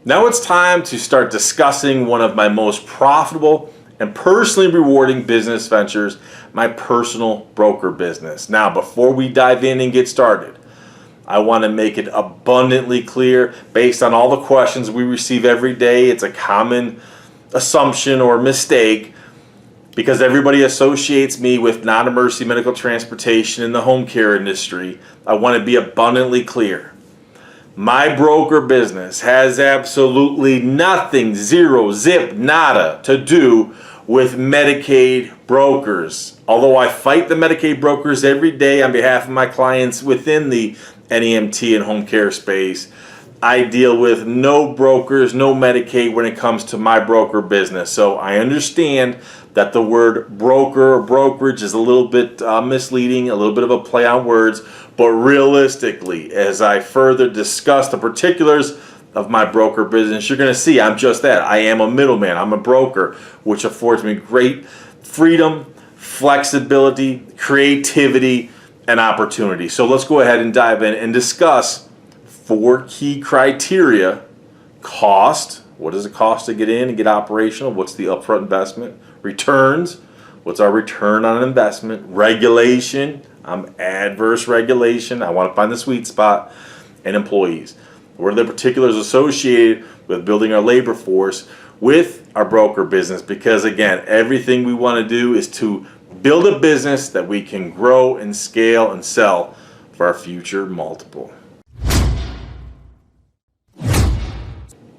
Now it's time to start discussing one of my most profitable and personally rewarding business ventures, my personal broker business. Now, before we dive in and get started, I want to make it abundantly clear, based on all the questions we receive every day, it's a common assumption or mistake because everybody associates me with non-emergency medical transportation in the home care industry. I want to be abundantly clear. My broker business has absolutely nothing, zero, zip, nada to do with Medicaid brokers. Although I fight the Medicaid brokers every day on behalf of my clients within the NEMT and home care space, I deal with no brokers, no Medicaid when it comes to my broker business. So I understand that the word broker or brokerage is a little bit misleading, a little bit of a play on words, but realistically, as I further discuss the particulars of my broker business, you're going to see I'm just that. I am a middleman. I'm a broker, which affords me great freedom, flexibility, creativity, and opportunity. So let's go ahead and dive in and discuss 4 key criteria. Cost. What does it cost to get in and get operational? What's the upfront investment? Returns. What's our return on investment? Regulation. I'm adverse regulation. I want to find the sweet spot. And employees. What are the particulars associated with building our labor force with our broker business? Because again, everything we want to do is to build a business that we can grow and scale and sell for our future multiple.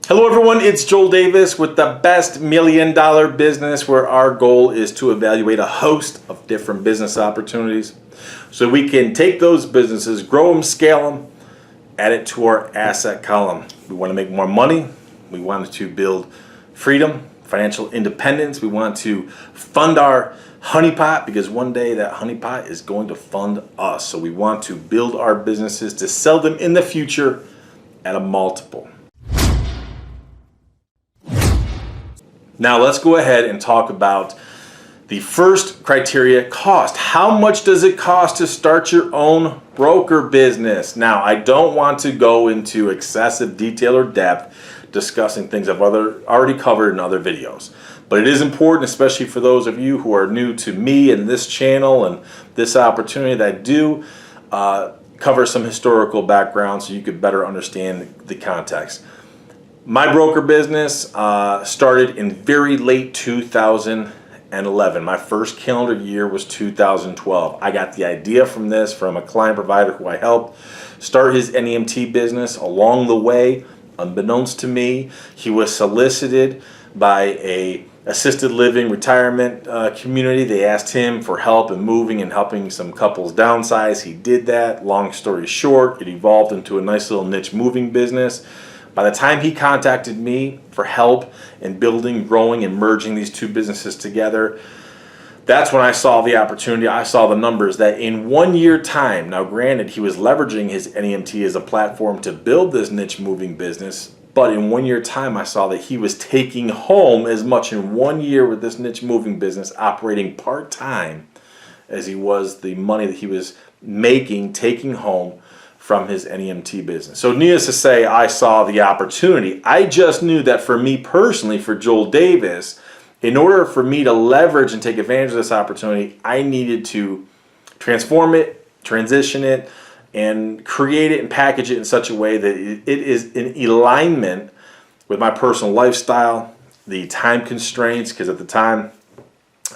Hello everyone, it's Joel Davis with the Best $1 Million Business, where our goal is to evaluate a host of different business opportunities so we can take those businesses, grow them, scale them, add it to our asset column. We want to make more money. We want to build freedom, financial independence. We want to fund our honeypot because one day that honeypot is going to fund us. So we want to build our businesses to sell them in the future at a multiple. Now let's go ahead and talk about the first criteria, cost. How much does it cost to start your own broker business? Now, I don't want to go into excessive detail or depth discussing things I've already covered in other videos. But it is important, especially for those of you who are new to me and this channel and this opportunity, that I do cover some historical background so you could better understand the context. My broker business started in very late 2011. My first calendar year was 2012. I got the idea from this from a client provider who I helped start his NEMT business. Along the way, unbeknownst to me, he was solicited by a assisted living retirement community. They asked him for help in moving and helping some couples downsize. He did that. Long story short, it evolved into a nice little niche moving business. By the time he contacted me for help in building, growing, and merging these two businesses together, that's when I saw the opportunity. I saw the numbers that in 1 year time, now granted he was leveraging his NEMT as a platform to build this niche moving business, but in 1 year time I saw that he was taking home as much in 1 year with this niche moving business, operating part-time, as he was the money that he was making, taking home from his NEMT business. So needless to say, I saw the opportunity. I just knew that for me personally, for Joel Davis, in order for me to leverage and take advantage of this opportunity, I needed to transform it, transition it, and create it and package it in such a way that it is in alignment with my personal lifestyle, the time constraints, because at the time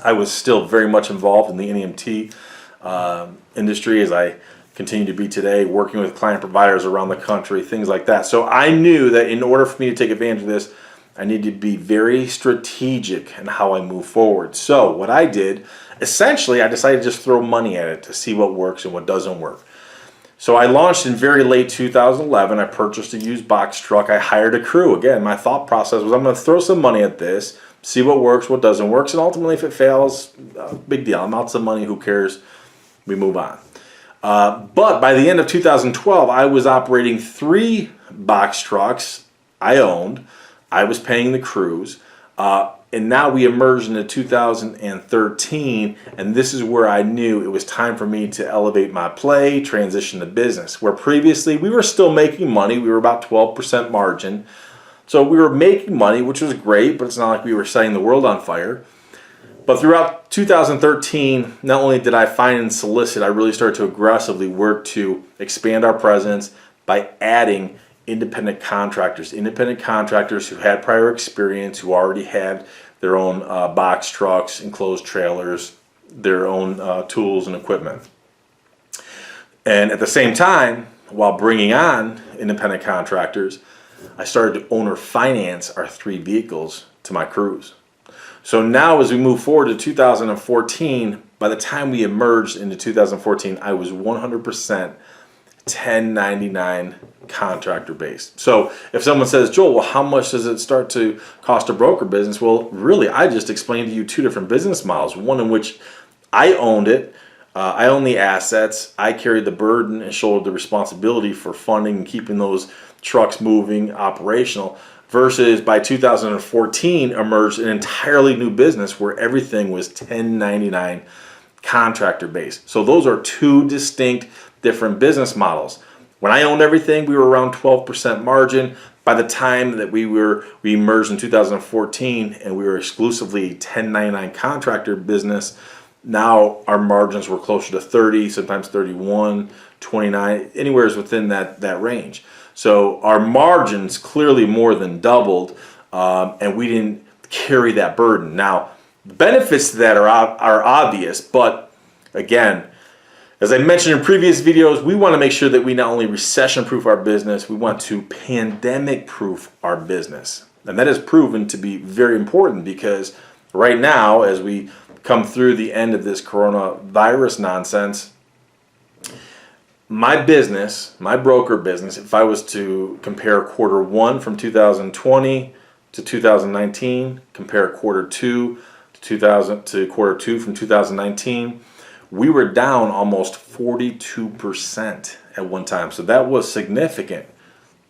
I was still very much involved in the NEMT industry, as I continue to be today, working with client providers around the country, things like that. So I knew that in order for me to take advantage of this, I needed to be very strategic in how I move forward. So what I did, essentially, I decided to just throw money at it to see what works and what doesn't work. So I launched in very late 2011. I purchased a used box truck. I hired a crew. Again, my thought process was I'm going to throw some money at this, see what works, what doesn't work, and ultimately if it fails, big deal. I'm out some money, who cares? We move on. But by the end of 2012, I was operating 3 box trucks I owned. I was paying the crews. And now we emerged into 2013, and this is where I knew it was time for me to elevate my play, transition to business. Where previously we were still making money. We were about 12% margin. So we were making money, which was great, but it's not like we were setting the world on fire. But throughout 2013, not only did I find and solicit, I really started to aggressively work to expand our presence by adding independent contractors who had prior experience, who already had their own box trucks, enclosed trailers, their own tools and equipment. And at the same time, while bringing on independent contractors, I started to owner finance our 3 vehicles to my crews. So now as we move forward to 2014, by the time we emerged into 2014, I was 100% 1099 contractor based. So if someone says, Joel, well, how much does it start to cost a broker business? Well, really, I just explained to you 2 different business models. One in which I owned it. I own the assets. I carried the burden and shouldered the responsibility for funding and keeping those trucks moving, operational. Versus by 2014 emerged an entirely new business where everything was 1099 contractor based. So those are 2 distinct different business models. When I owned everything, we were around 12% margin. By the time that we emerged in 2014 and we were exclusively 1099 contractor business, now our margins were closer to 30, sometimes 31, 29, anywhere within that range. So our margins clearly more than doubled, and we didn't carry that burden. Now, the benefits to that are obvious, but again, as I mentioned in previous videos, we want to make sure that we not only recession-proof our business, we want to pandemic-proof our business. And that has proven to be very important because right now, as we come through the end of this coronavirus nonsense, my business, my broker business, if I was to compare quarter 1 from 2020 to 2019, compare quarter 2 to quarter 2 from 2019, we were down almost 42% at one time. So that was significant.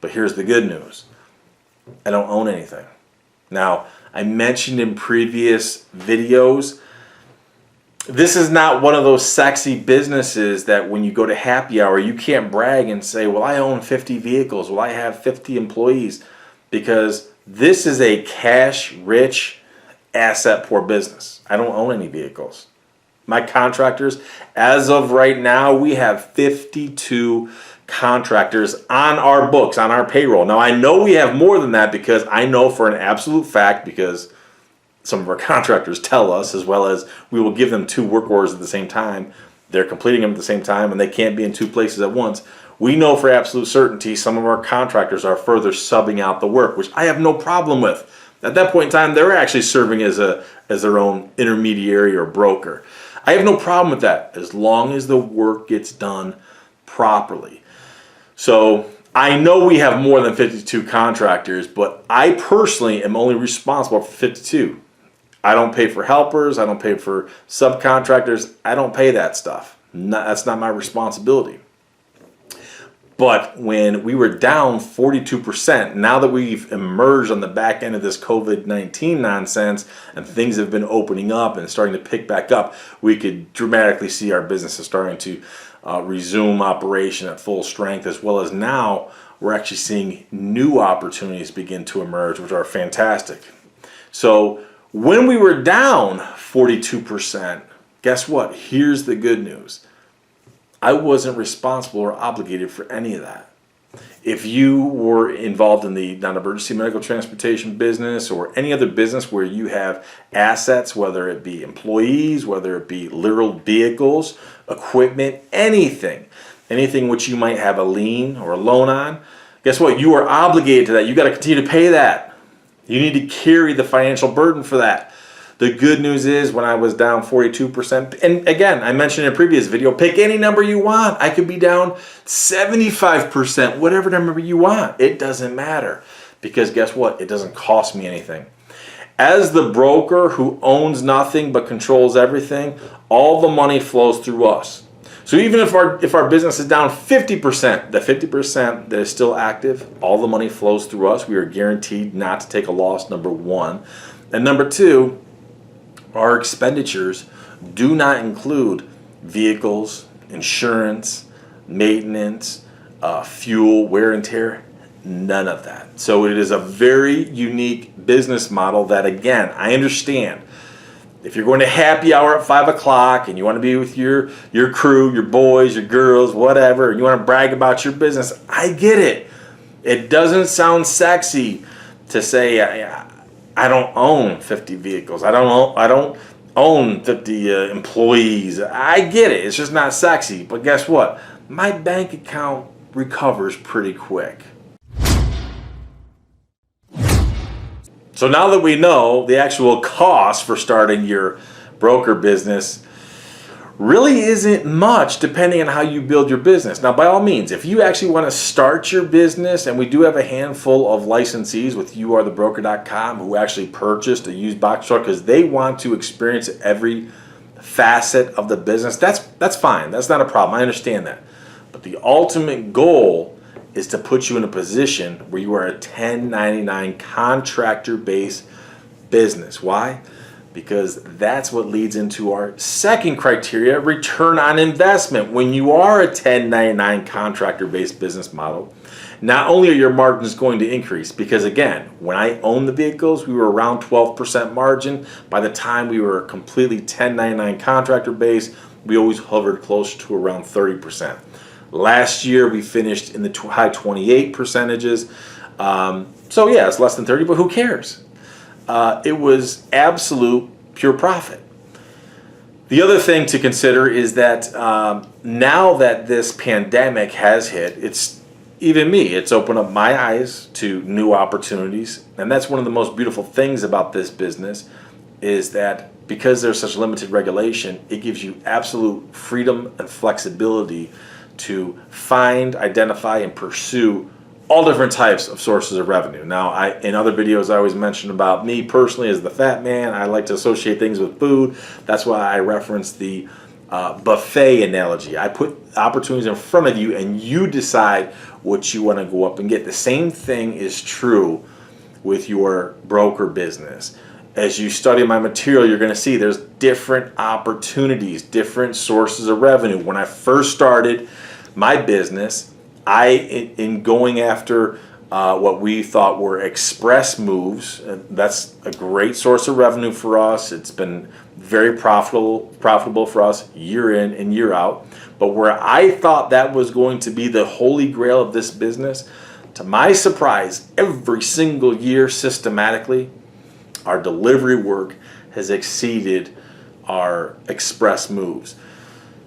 But here's the good news. I don't own anything. Now, I mentioned in previous videos, this is not one of those sexy businesses that when you go to happy hour, you can't brag and say, well, I own 50 vehicles. Well, I have 50 employees. Because this is a cash-rich, asset-poor business. I don't own any vehicles. My contractors, as of right now, we have 52 contractors on our books, on our payroll. Now, I know we have more than that because I know for an absolute fact, because some of our contractors tell us, as well as we will give them 2 work orders at the same time. They're completing them at the same time, and they can't be in 2 places at once. We know for absolute certainty some of our contractors are further subbing out the work, which I have no problem with. At that point in time, they're actually serving as their own intermediary or broker. I have no problem with that as long as the work gets done properly. So I know we have more than 52 contractors, but I personally am only responsible for 52. I don't pay for helpers. I don't pay for subcontractors. I don't pay that stuff. That's not my responsibility. But when we were down 42%, now that we've emerged on the back end of this COVID-19 nonsense and things have been opening up and starting to pick back up, we could dramatically see our businesses starting to resume operation at full strength, as well as now we're actually seeing new opportunities begin to emerge, which are fantastic. So when we were down 42%, guess what? Here's the good news. I wasn't responsible or obligated for any of that. If you were involved in the non-emergency medical transportation business or any other business where you have assets, whether it be employees, whether it be literal vehicles, equipment, anything which you might have a lien or a loan on, guess what? You are obligated to that. You got to continue to pay that. You need to carry the financial burden for that. The good news is when I was down 42%, and again, I mentioned in a previous video, pick any number you want. I could be down 75%, whatever number you want. It doesn't matter because guess what? It doesn't cost me anything. As the broker who owns nothing but controls everything, all the money flows through us. So even if our business is down 50%, the 50% that is still active, all the money flows through us. We are guaranteed not to take a loss, number one. And number two, our expenditures do not include vehicles, insurance, maintenance, fuel, wear and tear, None of that. So it is a very unique business model that, again, I understand. If you're going to happy hour at 5 o'clock and you want to be with your crew, your boys, your girls, whatever, and you want to brag about your business, I get it. It doesn't sound sexy to say, I don't own 50 vehicles. I don't own 50 employees. I get it. It's just not sexy. But guess what? My bank account recovers pretty quick. So now that we know the actual cost for starting your broker business really isn't much depending on how you build your business. Now, by all means, if you actually want to start your business, and we do have a handful of licensees with youarethebroker.com who actually purchased a used box truck because they want to experience every facet of the business, that's fine. That's not a problem. I understand that. But the ultimate goal is to put you in a position where you are a 1099 contractor-based business. Why? Because that's what leads into our second criteria, return on investment. When you are a 1099 contractor-based business model, not only are your margins going to increase, because again, when I owned the vehicles, we were around 12% margin. By the time we were completely 1099 contractor-based, we always hovered close to around 30%. Last year, we finished in the high 28 percentages. So yeah, it's less than 30, but who cares? It was absolute pure profit. The other thing to consider is that now that this pandemic has hit, it's opened up my eyes to new opportunities. And that's one of the most beautiful things about this business is that because there's such limited regulation, it gives you absolute freedom and flexibility to find, identify, and pursue all different types of sources of revenue. Now, in other videos, I always mention about me personally as the fat man. I like to associate things with food. That's why I reference the buffet analogy. I put opportunities in front of you, and you decide what you want to go up and get. The same thing is true with your broker business. As you study my material, you're going to see there's different opportunities, different sources of revenue. When I first started my business, in going after what we thought were express moves, that's a great source of revenue for us. It's been very profitable for us year in and year out. But where I thought that was going to be the holy grail of this business, to my surprise, every single year systematically, our delivery work has exceeded our express moves.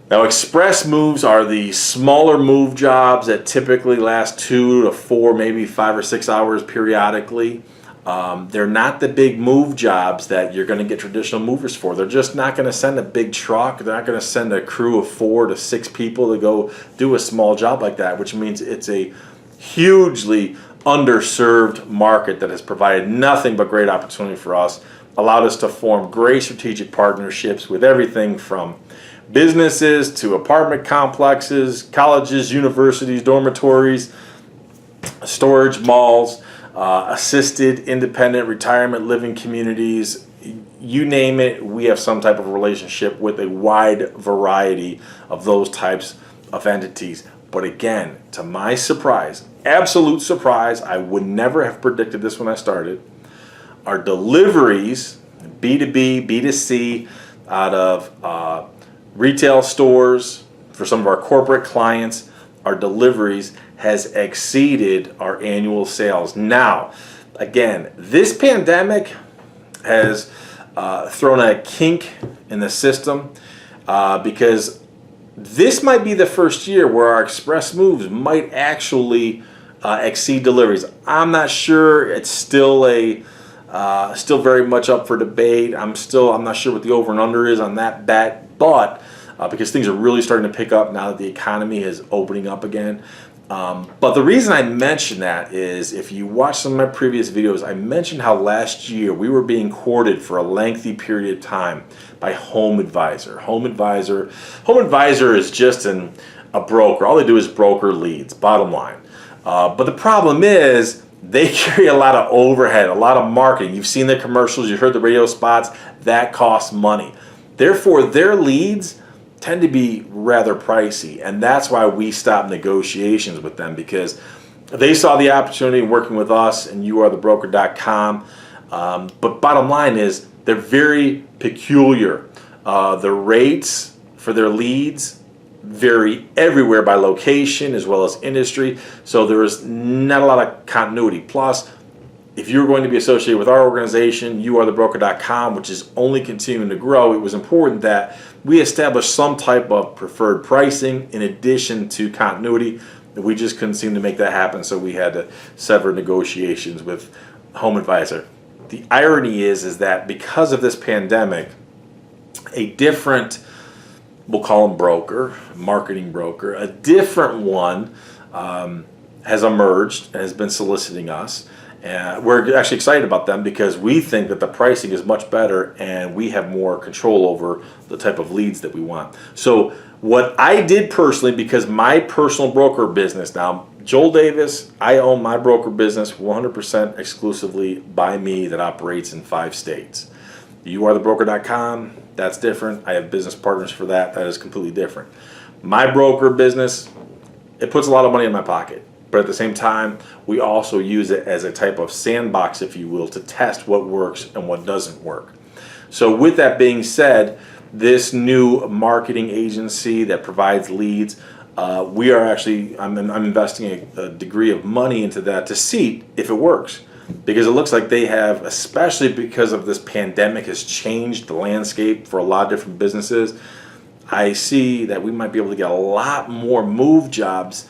Now, express moves are the smaller move jobs that typically last 2 to 4, maybe 5 or 6 hours periodically. They're not the big move jobs that you're going to get traditional movers for. They're just not going to send a big truck. They're not going to send a crew of 4 to 6 people to go do a small job like that, which means it's a hugely underserved market that has provided nothing but great opportunity for us, allowed us to form great strategic partnerships with everything from businesses to apartment complexes, colleges, universities, dormitories, storage malls, assisted independent retirement living communities. You name it, we have some type of relationship with a wide variety of those types of entities. But again, to my surprise, absolute surprise, I would never have predicted this when I started. Our deliveries, B2B, B2C, out of retail stores, for some of our corporate clients, our deliveries has exceeded our annual sales. Now, again, this pandemic has thrown a kink in the system because this might be the first year where our express moves might actually exceed deliveries. I'm not sure. It's still still very much up for debate. I'm not sure what the over and under is on that bet, but because things are really starting to pick up now that the economy is opening up again. But the reason I mention that is if you watch some of my previous videos, I mentioned how last year we were being courted for a lengthy period of time by Home Advisor. Home Advisor is just a broker. All they do is broker leads, bottom line. But the problem is they carry a lot of overhead, a lot of marketing. You've seen the commercials, you heard the radio spots. That costs money. Therefore, their leads tend to be rather pricey, and that's why we stopped negotiations with them, because they saw the opportunity working with us and youarethebroker.com. But bottom line is they're very peculiar. The rates for their leads vary everywhere by location as well as industry. So there is not a lot of continuity. Plus, if you're going to be associated with our organization, youarethebroker.com, which is only continuing to grow, it was important that we establish some type of preferred pricing in addition to continuity. We just couldn't seem to make that happen, so we had to sever negotiations with Home Advisor. The irony is that because of this pandemic, a different, we'll call them broker, marketing broker, a different one has emerged and has been soliciting us. We're actually excited about them because we think that the pricing is much better and we have more control over the type of leads that we want. So what I did personally, because my personal broker business now, Joel Davis, I own my broker business 100% exclusively by me that operates in 5 states. YouAreTheBroker.com, that's different. I have business partners for that. That is completely different. My broker business, it puts a lot of money in my pocket. But at the same time, we also use it as a type of sandbox, if you will, to test what works and what doesn't work. So with that being said, this new marketing agency that provides leads, I'm investing a degree of money into that to see if it works. Because it looks like they have, especially because of this pandemic, has changed the landscape for a lot of different businesses. I see that we might be able to get a lot more move jobs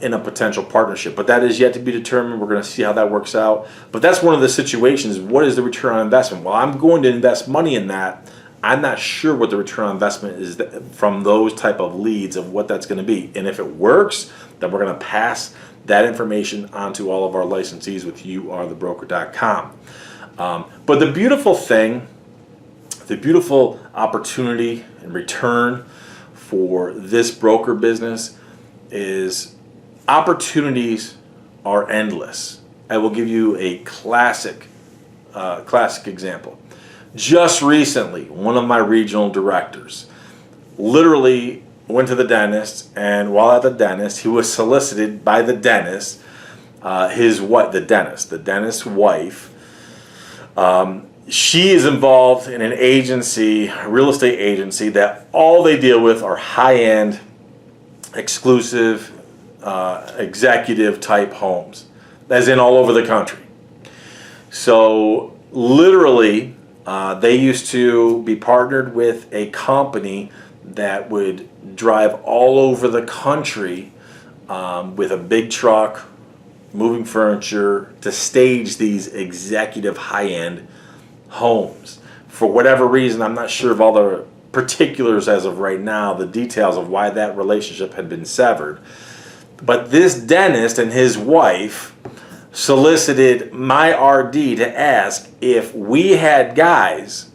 in a potential partnership, but that is yet to be determined. We're going to see how that works out. But that's one of the situations. What is the return on investment? Well, I'm going to invest money in that. I'm not sure what the return on investment is from those type of leads of what that's going to be. And if it works, then we're going to pass that information onto all of our licensees with youarethebroker.com. But the beautiful thing, the beautiful opportunity in return for this broker business is opportunities are endless. I will give you a classic example. Just recently, one of my regional directors literally went to the dentist, and while at the dentist, he was solicited by the dentist, the dentist's wife. She is involved in an agency, a real estate agency, that all they deal with are high-end, exclusive, executive type homes, as in all over the country. So literally, they used to be partnered with a company that would drive all over the country with a big truck, moving furniture to stage these executive high-end homes. For whatever reason, I'm not sure of all the particulars as of right now, the details of why that relationship had been severed. But this dentist and his wife solicited my RD to ask if we had guys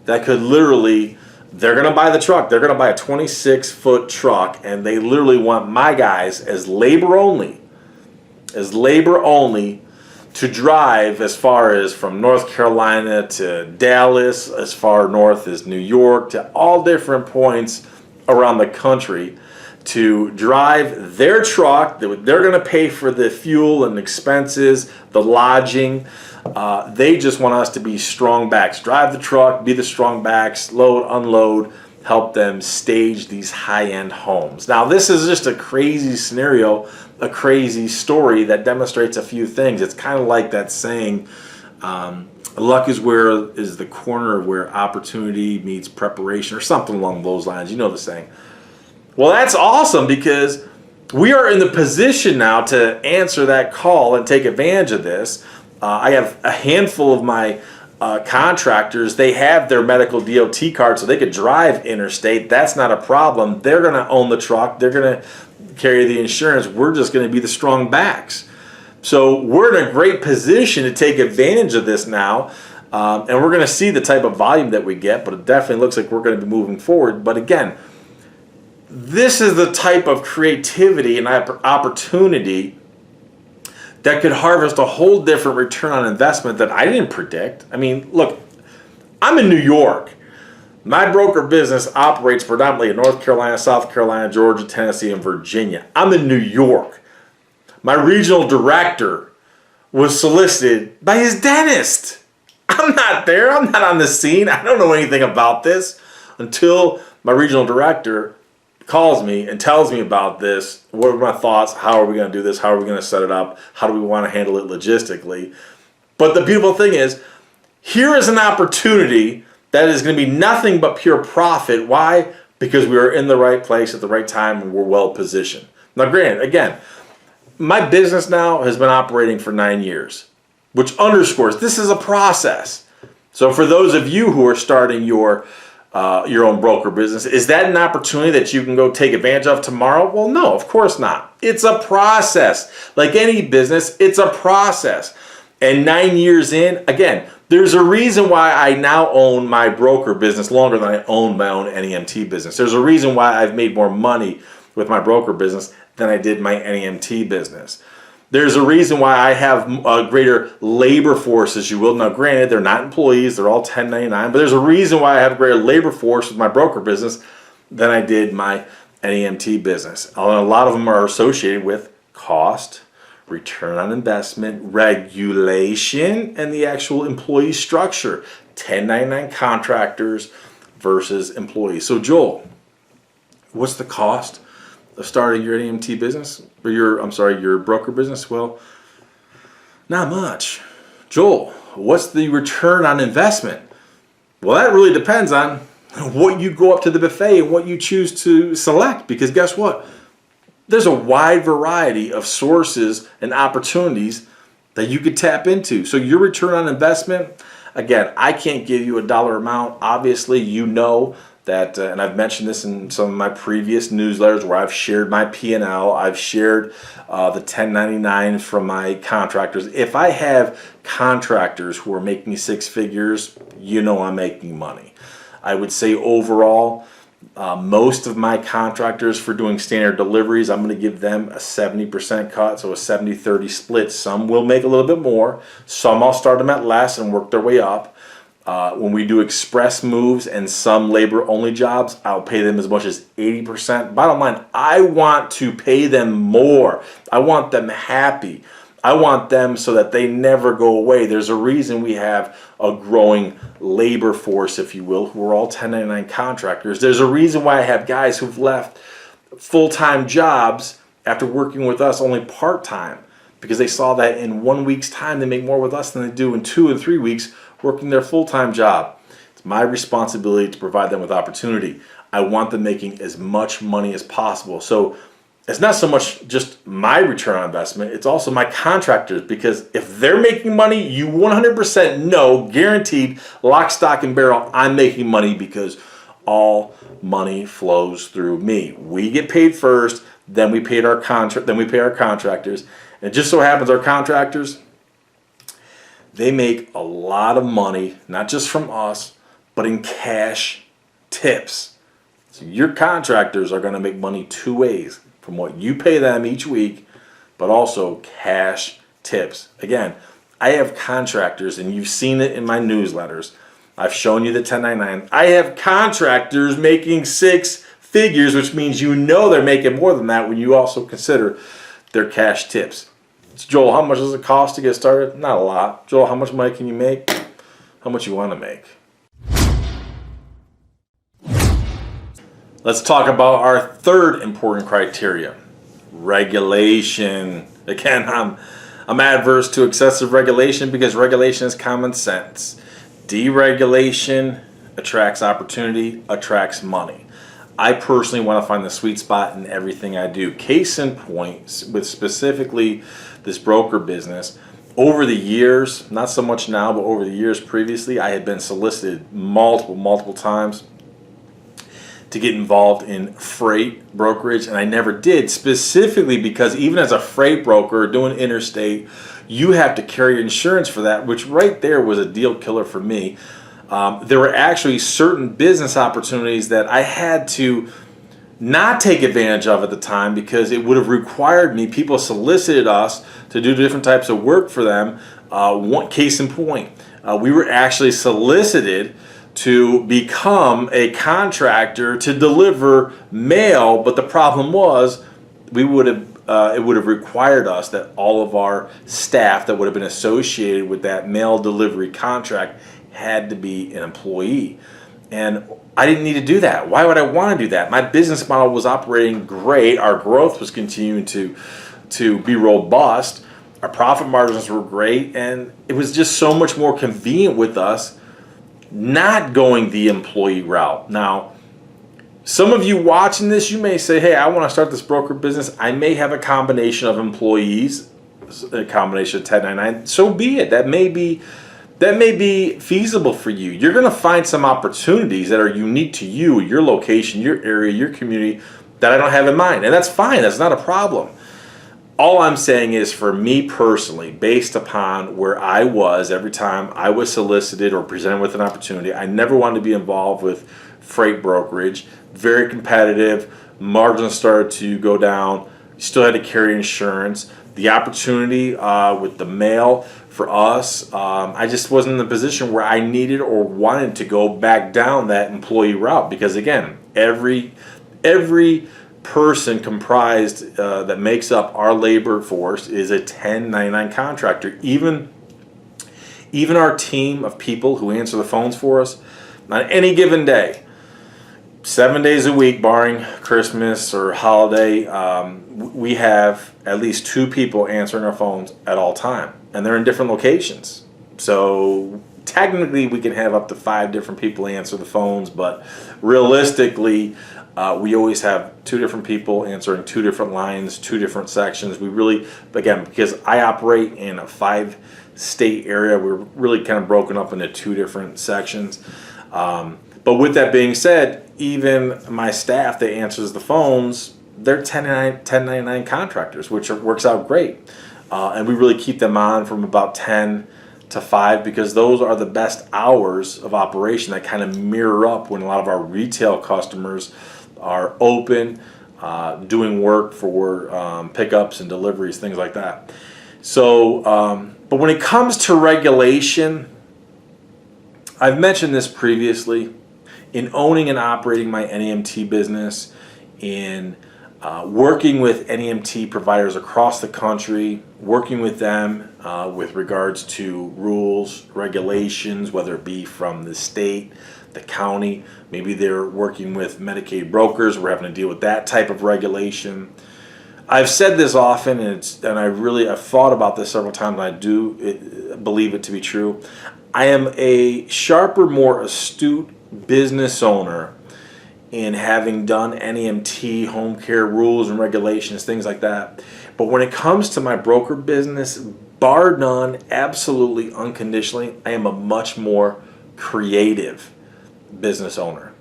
that could literally, they're going to buy the truck, they're going to buy a 26-foot truck, and they literally want my guys as labor only to drive as far as from North Carolina to Dallas, as far north as New York, to all different points around the country to drive their truck. They're going to pay for the fuel and expenses, the lodging. They just want us to be strong backs. Drive the truck, be the strong backs, load, unload, help them stage these high-end homes. Now, this is just a crazy scenario, a crazy story that demonstrates a few things. It's kind of like that saying, luck is the corner where opportunity meets preparation, or something along those lines. You know the saying. Well, that's awesome, because we are in the position now to answer that call and take advantage of this. I have a handful of my contractors. They have their medical DOT card, so they could drive interstate. That's not a problem. They're going to own the truck. They're going to carry the insurance. We're just going to be the strong backs. So we're in a great position to take advantage of this now. And we're going to see the type of volume that we get, but it definitely looks like we're going to be moving forward. But again, this is the type of creativity and opportunity that could harvest a whole different return on investment that I didn't predict. I mean, look, I'm in New York. My broker business operates predominantly in North Carolina, South Carolina, Georgia, Tennessee, and Virginia. I'm in New York. My regional director was solicited by his dentist. I'm not there. I'm not on the scene. I don't know anything about this until my regional director calls me and tells me about this. What are my thoughts? How are we going to do this? How are we going to set it up? How do we want to handle it logistically? But the beautiful thing is, here is an opportunity that is going to be nothing but pure profit. Why? Because we are in the right place at the right time and we're well positioned. Now, granted, again, my business now has been operating for 9 years, which underscores this is a process. So for those of you who are starting your own broker business, is that an opportunity that you can go take advantage of tomorrow? Well, no, of course not. It's a process. Like any business, it's a process. And 9 years in, again, there's a reason why I now own my broker business longer than I own my own NEMT business. There's a reason why I've made more money with my broker business than I did my NEMT business. There's a reason why I have a greater labor force, as you will. Now, granted, they're not employees, they're all 1099, but there's a reason why I have a greater labor force with my broker business than I did my NEMT business. And a lot of them are associated with cost, return on investment, regulation, and the actual employee structure. 1099 contractors versus employees. So, Joel, what's the cost of starting your NEMT business, or your broker business? Well, not much. Joel, what's the return on investment? Well, that really depends on what you go up to the buffet and what you choose to select, because guess what? There's a wide variety of sources and opportunities that you could tap into. So your return on investment, again, I can't give you a dollar amount. Obviously, you know that, and I've mentioned this in some of my previous newsletters where I've shared my P&L, I've shared the 1099 from my contractors. If I have contractors who are making six figures, you know I'm making money. I would say overall, most of my contractors for doing standard deliveries, I'm going to give them a 70% cut, so a 70-30 split. Some will make a little bit more. Some I'll start them at less and work their way up. When we do express moves and some labor-only jobs, I'll pay them as much as 80%. Bottom line, I want to pay them more. I want them happy. I want them so that they never go away. There's a reason we have a growing labor force, if you will, who are all 1099 contractors. There's a reason why I have guys who've left full-time jobs after working with us only part-time, because they saw that in 1 week's time they make more with us than they do in 2 and 3 weeks working their full-time job. It's my responsibility to provide them with opportunity. I want them making as much money as possible. So it's not so much just my return on investment, it's also my contractors, because if they're making money, you 100% know, guaranteed, lock, stock, and barrel, I'm making money, because all money flows through me. We get paid first, then we pay our contractors. And it just so happens our contractors, they make a lot of money, not just from us, but in cash tips. So your contractors are going to make money two ways, from what you pay them each week, but also cash tips. Again, I have contractors, and you've seen it in my newsletters. I've shown you the 1099. I have contractors making six figures, which means you know they're making more than that when you also consider their cash tips. So Joel, how much does it cost to get started? Not a lot. Joel, how much money can you make? How much you want to make? Let's talk about our third important criteria, regulation. Again, I'm adverse to excessive regulation because regulation is common sense. Deregulation attracts opportunity, attracts money. I personally want to find the sweet spot in everything I do. Case in point, with specifically this broker business, over the years, not so much now, but over the years previously, I had been solicited multiple times to get involved in freight brokerage, and I never did, specifically because even as a freight broker doing interstate, you have to carry insurance for that, which right there was a deal killer for me. There were actually certain business opportunities that I had to not take advantage of at the time because it would have required me. People solicited us to do different types of work for them. One case in point, we were actually solicited to become a contractor to deliver mail, but the problem was we would have required us that all of our staff that would have been associated with that mail delivery contract had to be an employee. And I didn't need to do that. Why would I want to do that? My business model was operating great. Our growth was continuing to be robust. Our profit margins were great. And it was just so much more convenient with us not going the employee route. Now, some of you watching this, you may say, hey, I want to start this broker business. I may have a combination of employees, a combination of 1099. So be it. That may be feasible for you. You're going to find some opportunities that are unique to you, your location, your area, your community that I don't have in mind. And that's fine. That's not a problem. All I'm saying is, for me personally, based upon where I was every time I was solicited or presented with an opportunity, I never wanted to be involved with freight brokerage. Very competitive. Margins started to go down. You still had to carry insurance. The opportunity with the mail for us, I just wasn't in the position where I needed or wanted to go back down that employee route, because again, every person comprised that makes up our labor force is a 1099 contractor. Even our team of people who answer the phones for us on any given day, 7 days a week, barring Christmas or holiday, we have at least 2 people answering our phones at all time, and they're in different locations. So technically we can have up to 5 different people answer the phones, but realistically, we always have 2 different people answering 2 different lines, 2 different sections. We really, again, because I operate in a 5-state area, we're really kind of broken up into 2 different sections. But with that being said, even my staff that answers the phones, they're 1099 contractors, which works out great. And we really keep them on from about 10 to 5, because those are the best hours of operation that kind of mirror up when a lot of our retail customers are open, doing work for pickups and deliveries, things like that. So, but when it comes to regulation, I've mentioned this previously. In owning and operating my NEMT business, in working with NEMT providers across the country, working with them with regards to rules, regulations, whether it be from the state, the county, maybe they're working with Medicaid brokers, we're having to deal with that type of regulation. I've said this often, and I've thought about this several times, and I do believe it to be true. I am a sharper, more astute business owner in having done NEMT, home care rules and regulations, things like that. But when it comes to my broker business, bar none, absolutely unconditionally, I am a much more creative business owner.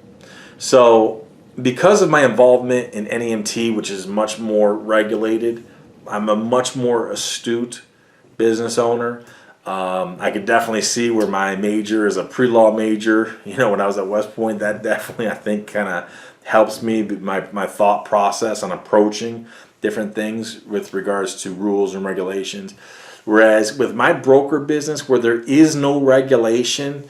So because of my involvement in NEMT, which is much more regulated, I'm a much more astute business owner. I could definitely see where my major is a pre-law major. You know, when I was at West Point, that definitely, I think, kind of helps me, my thought process on approaching different things with regards to rules and regulations. Whereas with my broker business, where there is no regulation,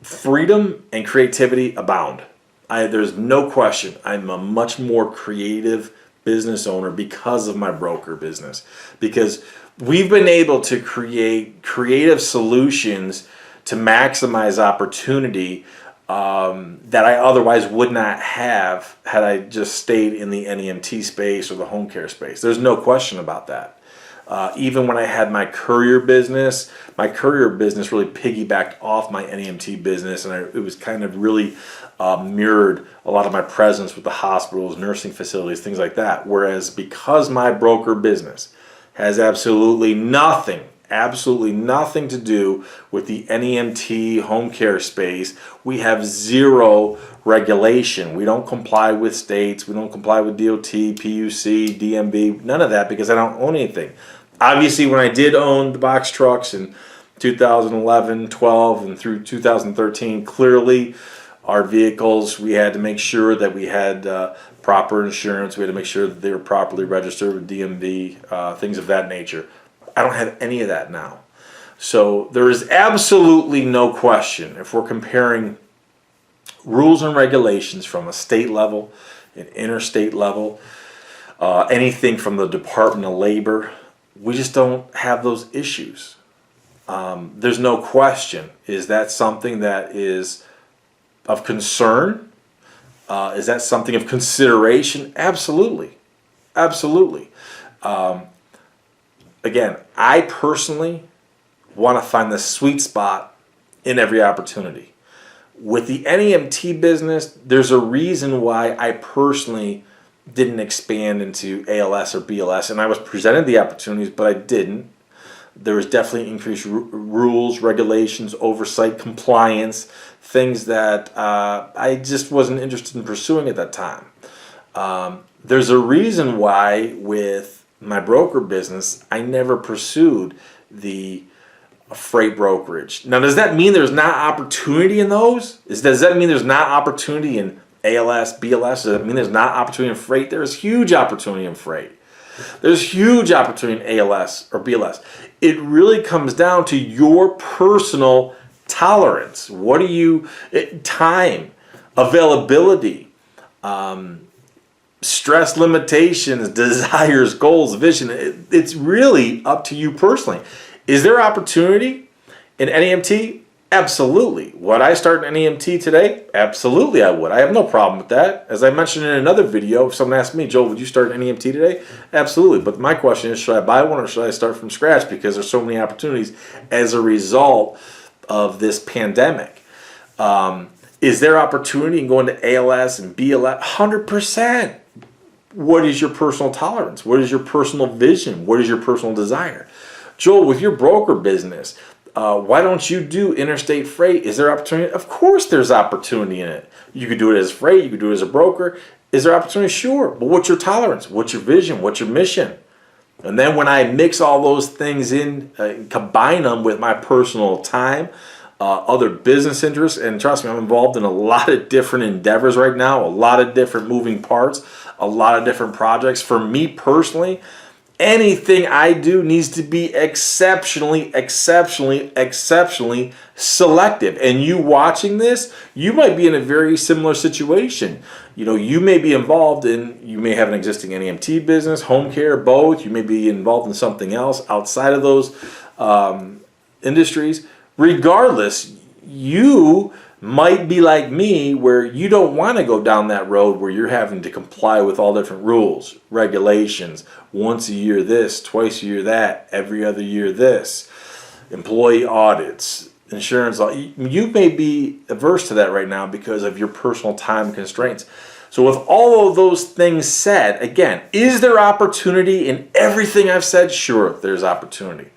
freedom and creativity abound. There's no question. I'm a much more creative business owner because of my broker business, because we've been able to create creative solutions to maximize opportunity that I otherwise would not have had I just stayed in the NEMT space or the home care space. There's no question about that. Even when I had my courier business really piggybacked off my NEMT business, and it was kind of really mirrored a lot of my presence with the hospitals, nursing facilities, things like that. Whereas because my broker business has absolutely nothing to do with the NEMT home care space, we have zero regulation. We don't comply with states. We don't comply with DOT, PUC, DMV, none of that, because I don't own anything. Obviously, when I did own the box trucks in 2011, 12, and through 2013, clearly our vehicles, we had to make sure that we had proper insurance. We had to make sure that they were properly registered with DMV, things of that nature. I don't have any of that now. So there is absolutely no question, if we're comparing rules and regulations from a state level, an interstate level, anything from the Department of Labor. We just don't have those issues. There's no question. Is that something that is of concern? Is that something of consideration? Absolutely. Absolutely. Again, I personally want to find the sweet spot in every opportunity. With the NEMT business, there's a reason why I personally didn't expand into ALS or BLS, and I was presented the opportunities, but I didn't. There was definitely increased rules, regulations, oversight, compliance, things that I just wasn't interested in pursuing at that time. There's a reason why with my broker business, I never pursued the freight brokerage. Now, does that mean there's not opportunity in those? Does that mean there's not opportunity in ALS, BLS? Does that mean there's not opportunity in freight? There's huge opportunity in freight. There's huge opportunity in ALS or BLS. It really comes down to your personal tolerance. What are you, time, availability, stress limitations, desires, goals, vision. It's really up to you personally. Is there opportunity in NEMT? Absolutely. Would I start an NEMT today? Absolutely I would. I have no problem with that. As I mentioned in another video, if someone asked me, Joel, would you start an NEMT today? Absolutely. But my question is, should I buy one or should I start from scratch? Because there's so many opportunities as a result of this pandemic. Is there opportunity in going to ALS and BLS? 100%. What is your personal tolerance? What is your personal vision? What is your personal desire? Joel, with your broker business, why don't you do interstate freight? Is there opportunity? Of course there's opportunity in it. You could do it as freight. You could do it as a broker. Is there opportunity? Sure. But what's your tolerance? What's your vision? What's your mission? And then when I mix all those things in, combine them with my personal time, other business interests, and trust me, I'm involved in a lot of different endeavors right now, a lot of different moving parts, a lot of different projects. For me personally, anything I do needs to be exceptionally selective. And you watching this, you might be in a very similar situation. You know, you may be involved in, you may have an existing NEMT business, home care, both. You may be involved in something else outside of those industries. Regardless, you might be like me where you don't want to go down that road where you're having to comply with all different rules, regulations, once a year this, twice a year that, every other year this, employee audits, insurance. You may be averse to that right now because of your personal time constraints. So with all of those things said, again, is there opportunity in everything I've said? Sure, there's opportunity.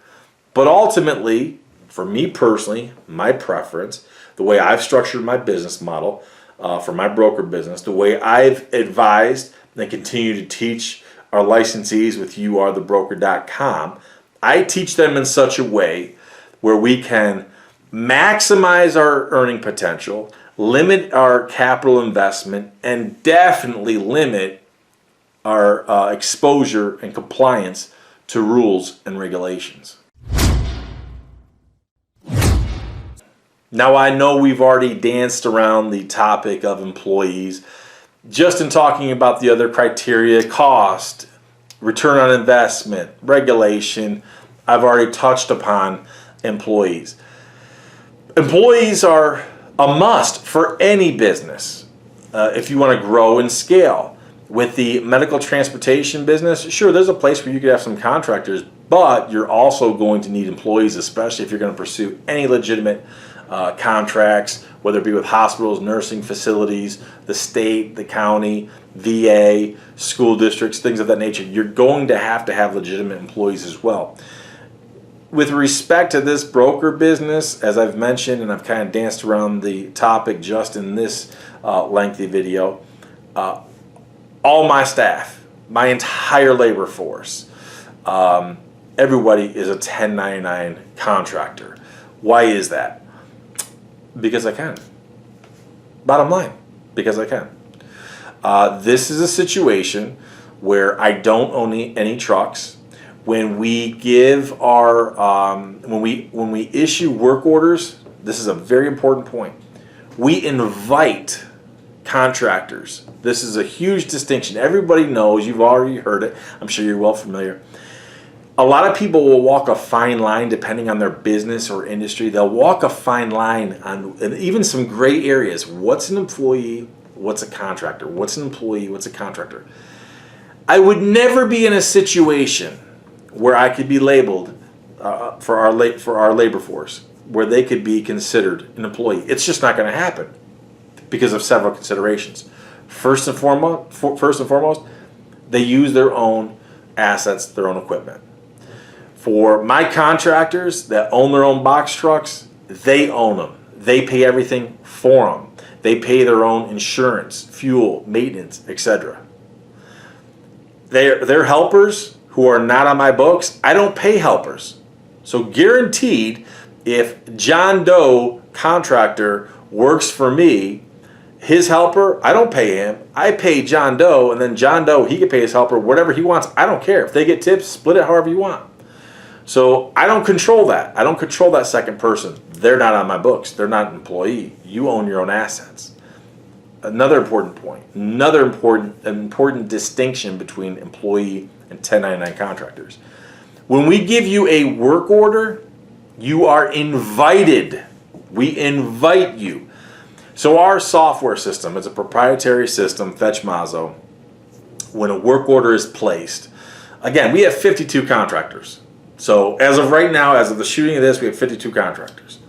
But ultimately, for me personally, my preference, the way I've structured my business model for my broker business, the way I've advised and continue to teach our licensees with youarethebroker.com, I teach them in such a way where we can maximize our earning potential, limit our capital investment, and definitely limit our exposure and compliance to rules and regulations. Now, I know we've already danced around the topic of employees. Just in talking about the other criteria, cost, return on investment, regulation, I've already touched upon employees. Employees are a must for any business if you want to grow and scale. With the medical transportation business, sure, there's a place where you could have some contractors, but you're also going to need employees, especially if you're going to pursue any legitimate contracts, whether it be with hospitals, nursing facilities, the state, the county, VA, school districts, things of that nature. You're going to have legitimate employees as well. With respect to this broker business, as I've mentioned, and I've kind of danced around the topic just in this lengthy video, all my staff, my entire labor force, everybody is a 1099 contractor. Why is that? Because I can. Bottom line, because I can. This is a situation where I don't own any trucks. When we give our when we issue work orders, this is a very important point. We invite contractors. This is a huge distinction. Everybody knows, you've already heard it. I'm sure you're well familiar. A lot of people will walk a fine line depending on their business or industry. They'll walk a fine line on even some gray areas. What's an employee? What's a contractor? What's an employee? What's a contractor? I would never be in a situation where I could be labeled for our labor force, where they could be considered an employee. It's just not going to happen because of several considerations. First and foremost, they use their own assets, their own equipment. For my contractors that own their own box trucks, they own them. They pay everything for them. They pay their own insurance, fuel, maintenance, etc. They're helpers who are not on my books. I don't pay helpers. So guaranteed, if John Doe contractor works for me, his helper, I don't pay him. I pay John Doe, and then John Doe, he can pay his helper whatever he wants. I don't care. If they get tips, split it however you want. So I don't control that. I don't control that second person. They're not on my books. They're not an employee. You own your own assets. Another important point, another important distinction between employee and 1099 contractors. When we give you a work order, you are invited. We invite you. So our software system is a proprietary system, Fetch Mazo. When a work order is placed, again, we have 52 contractors. So as of right now, as of the shooting of this, we have 52 contractors.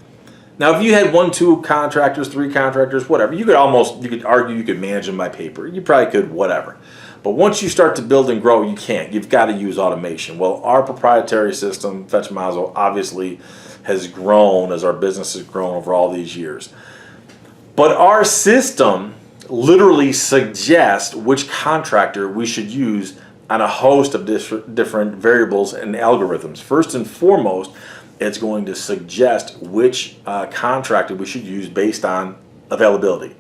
Now, if you had 1, 2 contractors, 3 contractors, whatever, you could argue you could manage them by paper. You probably could, whatever. But once you start to build and grow, you can't. You've got to use automation. Well, our proprietary system, Fetch Mazo, obviously has grown as our business has grown over all these years. But our system literally suggests which contractor we should use on a host of different variables and algorithms. First and foremost, it's going to suggest which contractor we should use based on availability.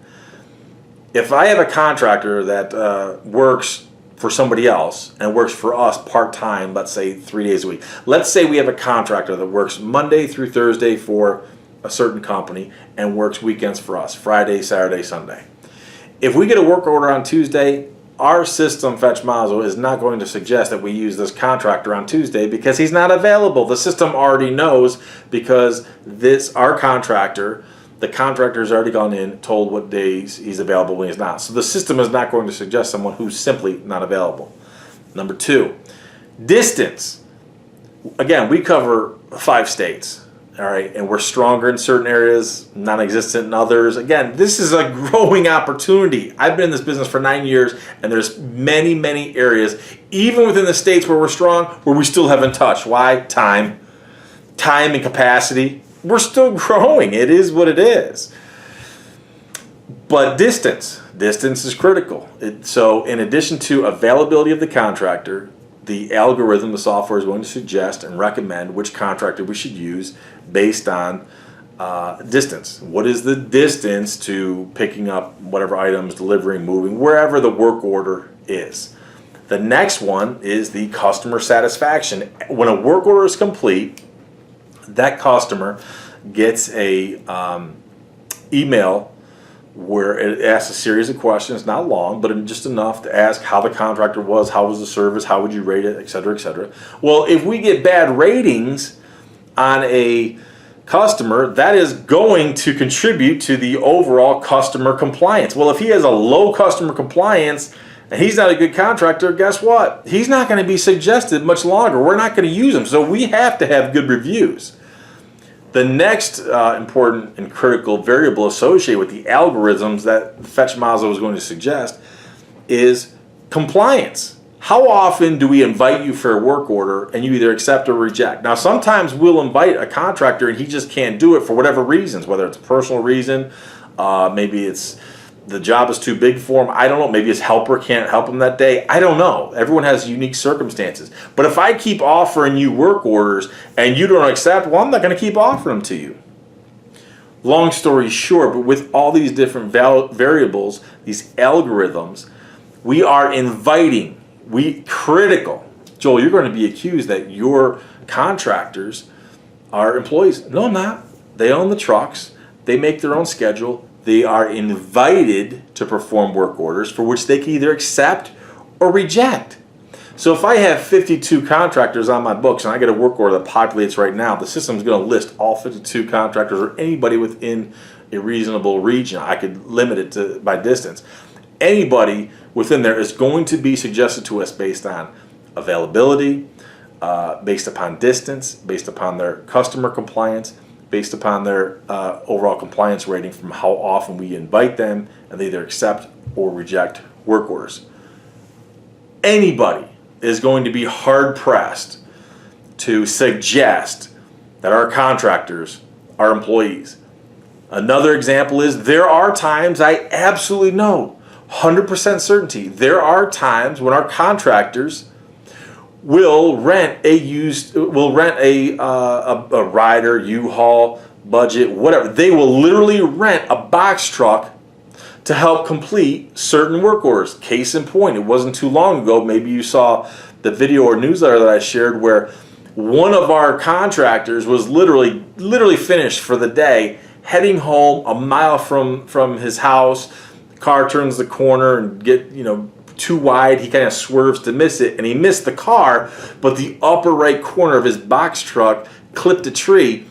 If I have a contractor that works for somebody else and works for us part-time, let's say 3 days a week. Let's say we have a contractor that works Monday through Thursday for a certain company and works weekends for us, Friday, Saturday, Sunday. If we get a work order on Tuesday, our system, Fetch Mazo, is not going to suggest that we use this contractor on Tuesday because he's not available. The system already knows because our contractor, the contractor's already gone in, told what days he's available when he's not. So the system is not going to suggest someone who's simply not available. Number 2, distance. Again, we cover 5 states. All right, and we're stronger in certain areas, non-existent in others. Again, this is a growing opportunity. I've been in this business for 9 years, and there's many, many areas, even within the states where we're strong, where we still haven't touched. Why? Time and capacity. We're still growing. It is what it is. But distance is critical. So in addition to availability of the contractor, the algorithm, the software is going to suggest and recommend which contractor we should use based on distance. What is the distance to picking up whatever items, delivering, moving, wherever the work order is? The next one is the customer satisfaction. When a work order is complete, that customer gets a email where it asks a series of questions, not long, but just enough to ask how the contractor was, how was the service, how would you rate it, et cetera, et cetera. Well, if we get bad ratings on a customer, that is going to contribute to the overall customer compliance. Well, if he has a low customer compliance and he's not a good contractor, guess what? He's not going to be suggested much longer. We're not going to use him. So we have to have good reviews. The next important and critical variable associated with the algorithms that Fetch Mazo is going to suggest is compliance. How often do we invite you for a work order and you either accept or reject? Now, sometimes we'll invite a contractor and he just can't do it for whatever reasons, whether it's a personal reason, maybe it's the job is too big for him. I don't know. Maybe his helper can't help him that day. I don't know. Everyone has unique circumstances. But if I keep offering you work orders and you don't accept, well, I'm not going to keep offering them to you. Long story short, but with all these different variables, these algorithms, we are inviting, critical. Joel, you're going to be accused that your contractors are employees. No, I'm not. They own the trucks. They make their own schedule. They are invited to perform work orders for which they can either accept or reject. So if I have 52 contractors on my books and I get a work order that populates right now, the system is going to list all 52 contractors or anybody within a reasonable region. I could limit it to by distance. Anybody within there is going to be suggested to us based on availability, based upon distance, based upon their customer compliance, based upon their overall compliance rating from how often we invite them, and they either accept or reject work orders. Anybody is going to be hard-pressed to suggest that our contractors are employees. Another example is there are times, I absolutely know, 100% certainty, there are times when our contractors will rent a rider, U-Haul, budget, whatever. They will literally rent a box truck to help complete certain work orders. Case in point, it wasn't too long ago, maybe you saw the video or newsletter that I shared where one of our contractors was literally finished for the day, heading home a mile from his house. The car turns the corner and get, too wide. He kind of swerves to miss it, and he missed the car, but the upper right corner of his box truck clipped a tree,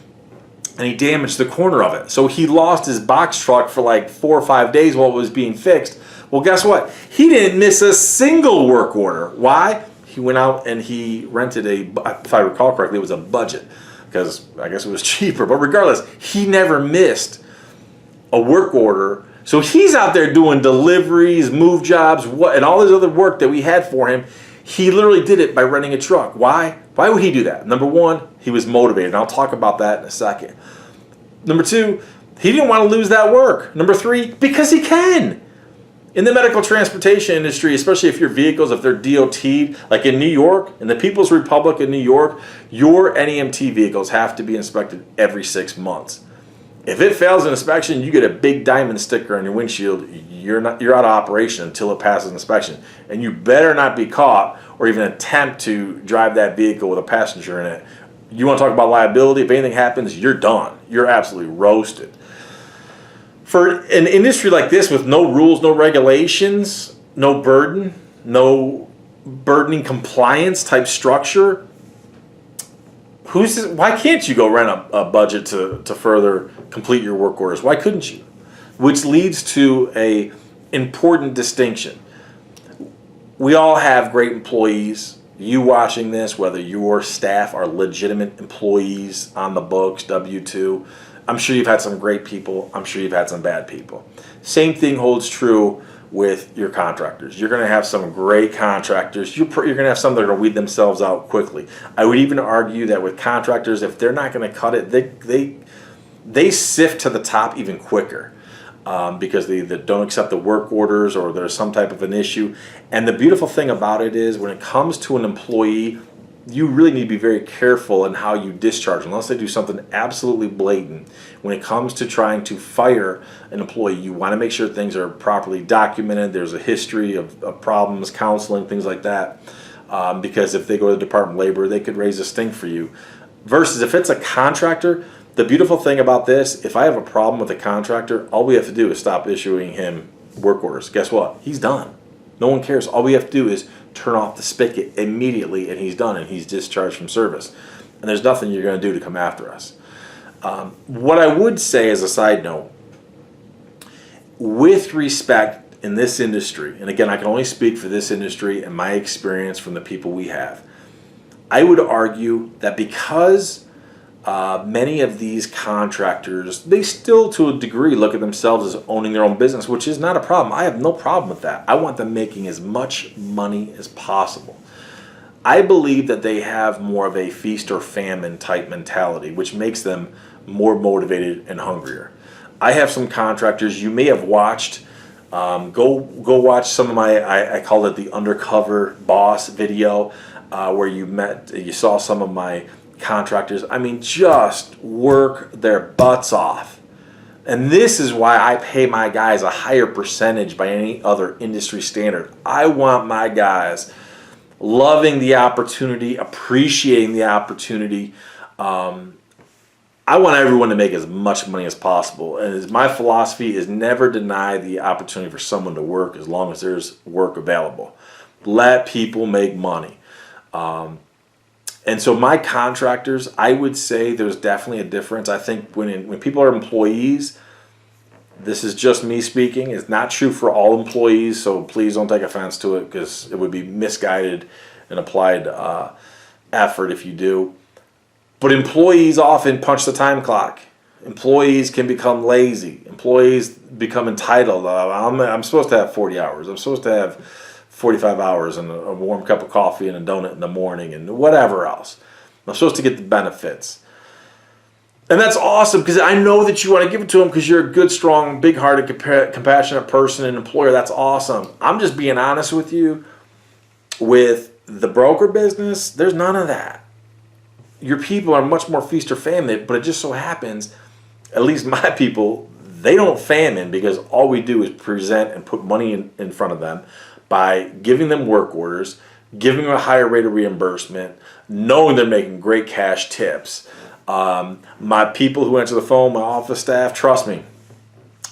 and he damaged the corner of it. So he lost his box truck for like 4 or 5 days while it was being fixed. Well, guess what? He didn't miss a single work order. Why? He went out and he rented if I recall correctly, it was a budget, because I guess it was cheaper. But regardless, he never missed a work order. So he's out there doing deliveries, move jobs, and all this other work that we had for him. He literally did it by renting a truck. Why? Why would he do that? Number one, he was motivated. And I'll talk about that in a second. Number two, he didn't want to lose that work. Number three, because he can. In the medical transportation industry, especially if your vehicles, if they're DOT'd, like in New York, in the People's Republic of New York, your NEMT vehicles have to be inspected every 6 months. If it fails an inspection, you get a big diamond sticker on your windshield. You're out of operation until it passes inspection. And you better not be caught or even attempt to drive that vehicle with a passenger in it. You want to talk about liability? If anything happens, you're done. You're absolutely roasted. For an industry like this with no rules, no regulations, no burden, no burdening compliance type structure, why can't you go rent a budget to further complete your work orders? Why couldn't you? Which leads to a important distinction. We all have great employees. You watching this, whether your staff are legitimate employees on the books, W-2, I'm sure you've had some great people. I'm sure you've had some bad people. Same thing holds true with your contractors. You're going to have some great contractors. You're going to have some that are going to weed themselves out quickly. I would even argue that with contractors, if they're not going to cut it, they sift to the top even quicker because they don't accept the work orders or there's some type of an issue. And the beautiful thing about it is when it comes to an employee, you really need to be very careful in how you discharge, unless they do something absolutely blatant. When it comes to trying to fire an employee, you want to make sure things are properly documented. There's a history of problems, counseling, things like that. Because if they go to the Department of Labor, they could raise a stink for you. Versus if it's a contractor, the beautiful thing about this, if I have a problem with a contractor, all we have to do is stop issuing him work orders. Guess what? He's done. No one cares. All we have to do is turn off the spigot immediately and he's done and he's discharged from service. And there's nothing you're going to do to come after us. What I would say as a side note, with respect in this industry, and again, I can only speak for this industry and my experience from the people we have, I would argue that because many of these contractors, they still to a degree look at themselves as owning their own business, which is not a problem. I have no problem with that. I want them making as much money as possible. I believe that they have more of a feast or famine type mentality, which makes them more motivated and hungrier. I have some contractors you may have watched. Go watch some of my, I call it the undercover boss video, where you saw some of my contractors. I mean, just work their butts off. And this is why I pay my guys a higher percentage by any other industry standard. I want my guys loving the opportunity, appreciating the opportunity, I want everyone to make as much money as possible. And my philosophy is never deny the opportunity for someone to work as long as there's work available. Let people make money. And so my contractors, I would say there's definitely a difference. I think when people are employees, this is just me speaking. It's not true for all employees, so please don't take offense to it because it would be misguided and applied effort if you do. But employees often punch the time clock. Employees can become lazy. Employees become entitled. I'm supposed to have 40 hours. I'm supposed to have 45 hours and a warm cup of coffee and a donut in the morning and whatever else. I'm supposed to get the benefits. And that's awesome because I know that you want to give it to them because you're a good, strong, big-hearted, compassionate person and employer. That's awesome. I'm just being honest with you. With the broker business, there's none of that. Your people are much more feast or famine, but it just so happens, at least my people, they don't famine because all we do is present and put money in front of them by giving them work orders, giving them a higher rate of reimbursement, knowing they're making great cash tips. My people who answer the phone, my office staff, trust me,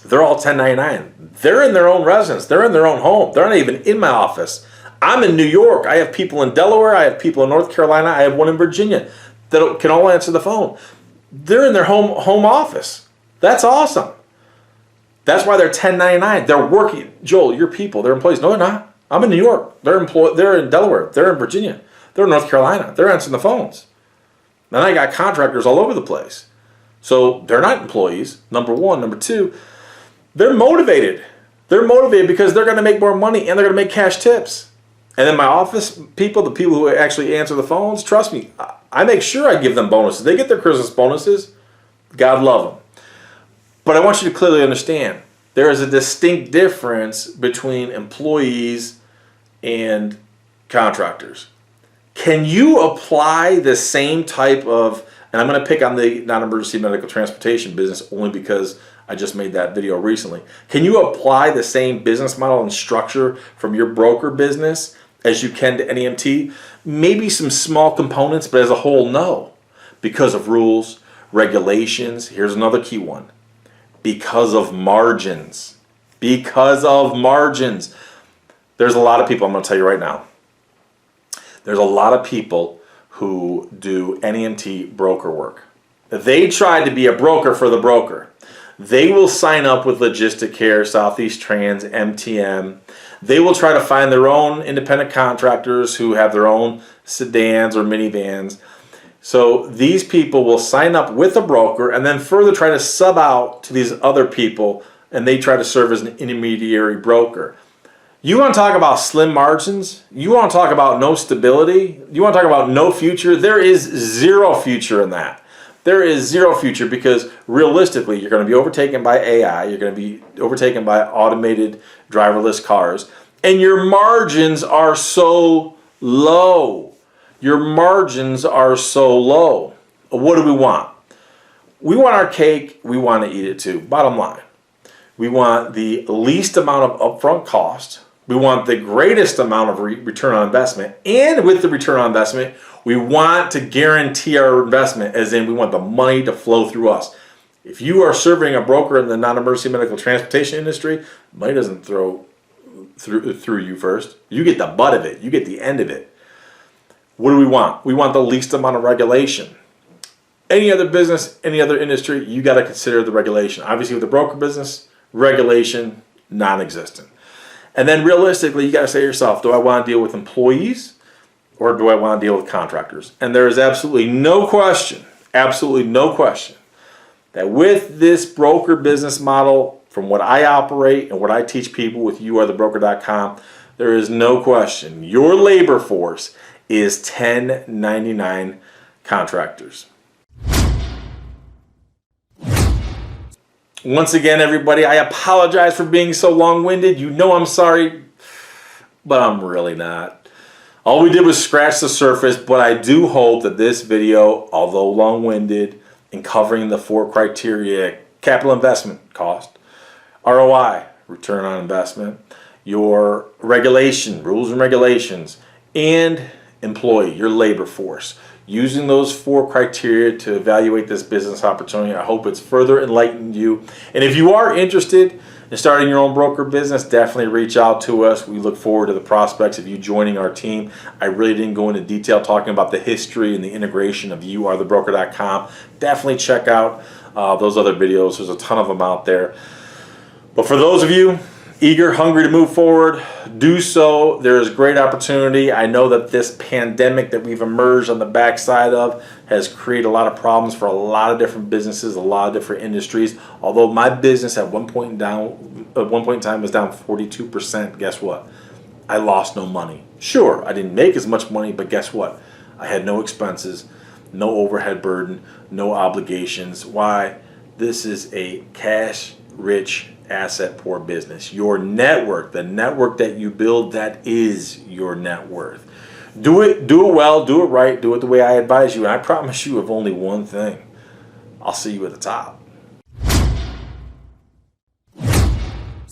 they're all 1099. They're in their own residence. They're in their own home. They're not even in my office. I'm in New York. I have people in Delaware. I have people in North Carolina. I have one in Virginia that can all answer the phone. They're in their home office. That's awesome. That's why they're 1099. They're working. Joel, your people, they're employees. No, they're not. I'm in New York. They're in Delaware. They're in Virginia. They're in North Carolina. They're answering the phones. And I got contractors all over the place. So they're not employees, number one. Number two, they're motivated. They're motivated because they're going to make more money and they're going to make cash tips. And then my office people, the people who actually answer the phones, trust me, I make sure I give them bonuses. They get their Christmas bonuses. God love them. But I want you to clearly understand, there is a distinct difference between employees and contractors. Can you apply the same type of, and I'm going to pick on the non-emergency medical transportation business only because I just made that video recently. Can you apply the same business model and structure from your broker business as you can to NEMT? Maybe some small components, but as a whole, no. Because of rules, regulations. Here's another key one. Because of margins. Because of margins. There's a lot of people, I'm going to tell you right now. There's a lot of people who do NEMT broker work. They try to be a broker for the broker. They will sign up with Logistic Care, Southeast Trans, MTM. They will try to find their own independent contractors who have their own sedans or minivans. So these people will sign up with a broker and then further try to sub out to these other people, and they try to serve as an intermediary broker. You want to talk about slim margins? You want to talk about no stability? You want to talk about no future? There is zero future in that. There is zero future because realistically, you're going to be overtaken by AI. You're going to be overtaken by automated driverless cars. And your margins are so low. Your margins are so low. What do we want? We want our cake. We want to eat it too. Bottom line. We want the least amount of upfront cost. We want the greatest amount of return on investment. And with the return on investment, we want to guarantee our investment, as in we want the money to flow through us. If you are serving a broker in the non-emergency medical transportation industry, money doesn't through you first. You get the butt of it. You get the end of it. What do we want? We want the least amount of regulation. Any other business, any other industry, you got to consider the regulation. Obviously, with the broker business, regulation, non-existent. And then realistically, you got to say to yourself, do I want to deal with employees or do I want to deal with contractors? And there is absolutely no question that with this broker business model, from what I operate and what I teach people with youarethebroker.com, there is no question your labor force is 1099 contractors. Once again, everybody, I apologize for being so long-winded. You know I'm sorry, but I'm really not. All we did was scratch the surface, but I do hope that this video, although long-winded, in covering the 4 criteria: capital investment, cost; ROI, return on investment; your regulation, rules and regulations; and employee, your labor force. using those 4 criteria to evaluate this business opportunity. I hope it's further enlightened you. And if you are interested in starting your own broker business, definitely reach out to us. We look forward to the prospects of you joining our team. I really didn't go into detail talking about the history and the integration of youarethebroker.com. Definitely check out those other videos. There's a ton of them out there. But for those of you eager, hungry to move forward, do so. There is great opportunity. I know that this pandemic that we've emerged on the backside of has created a lot of problems for a lot of different businesses, a lot of different industries. Although my business at one point in time was down 42%, guess what? I lost no money. Sure, I didn't make as much money, but guess what? I had no expenses, no overhead burden, no obligations. Why? This is a cash-rich, asset-poor business. Your network, the network that you build, that is your net worth. Do it well, do it right, do it the way I advise you, and I promise you of only one thing. I'll see you at the top.